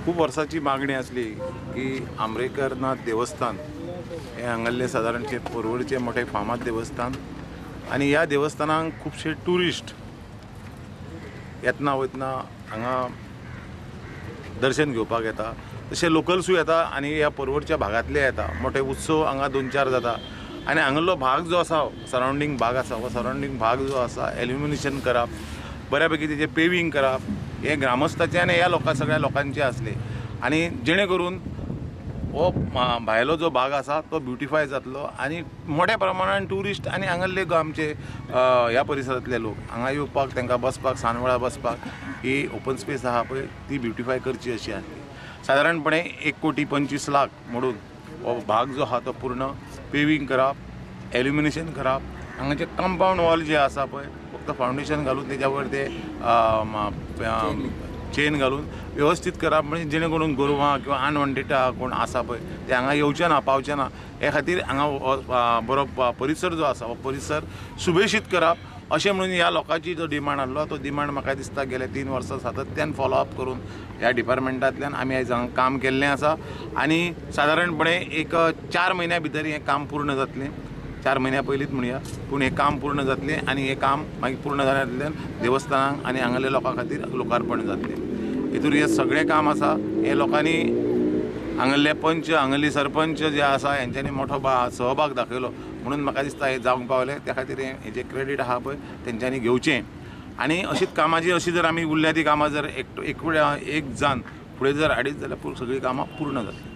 खूप वर्षाची मागणी असली की आंब्रेकरनाथ देवस्थान हे हांगल्ले सादारणचे परवडचे मोठे फामाद देवस्थान आणि या देवस्थानाक खूपशे टुरिस्ट येतना वयतना हांगा दर्शन घेवपाक येता, तशें लोकल्सूय येता आणि ह्या परवडच्या भागांतले येता। मोठे उत्सव हांगा 2-4 जाता आणि हांगलो भाग जो आसा, सराउंडींग भाग आसा, हो सराउंडींग भाग जो आसा एल्युमिनेशन करप, बऱ्यापैकी तेजे पेविंग करप हे ग्रामस्थाचे आणि ह्या सगळ्या लोकांचे असले आणि जेणे करून हो भायलो जो भाग आसा तो ब्युटिफाय जातलो आणि मोठ्या प्रमाणात टुरिस्ट आणि हांगल्ले आमचे ह्या परिसरांतले लोक हांगा येवपाक, तांकां बसपाक, सानवेळा बसपाक ही ओपन स्पेस आहा पळय ती ब्युटिफाय करची अशी आसली। साधारणपणे 1,25,00,000 म्हणून हो भाग जो आहा तो पूर्ण पेविंग करप, एल्युमिनेशन करप, हांगाचे कंपाउंड वॉल जे आसा पळय फक्त फाउंडेशन घालून तेच्या वयर ते चेन घालून व्यवस्थित करप, म्हणजे जेणे करून गोरवां किंवा अनवॉन्टेड कोण आसा पळय ते हांगा येवचे ना, पावचे ना, हे खातीर हांगा बरो परिसर जो आसा हो परिसर सुभेशीत करप अशें म्हणून ह्या लोकांची जो डिमांड आसलो तो डिमांड म्हाका दिसता गेले 3 वर्सां सातत्यान फॉलोअप करून ह्या डिपार्टमेंटांतल्यान आमी आयज हांगा काम केल्लें आसा आणि साधारणपणे एक 4 म्हयन्या भितर हें काम पूर्ण जातलें। 4 म्हयन्या पयलींच म्हणया, पूण हें काम पूर्ण जातलें आणि हें काम मागीर पूर्ण जाल्ल्यान देवस्थानाक आणि हांगल्या लोकां खातीर लोकार्पण जातलें। हितूर हे सगळें काम आसा हे लोकांनी हांगल्ले पंच, हांगली सरपंच जे आसा हेंच्यांनी मोठो सहभाग दाखयलो म्हणून म्हाका दिसता हें जावंक पावलें। त्या खातीर हेजें क्रेडीट आहा पळय तेंच्यांनी घेवचें आणि अशीच कामाची अशी जर आमी उरल्या ती कामां जर एक जावन फुडें जर हाडीत जाल्यार सगळीं कामां पूर्ण जातलीं।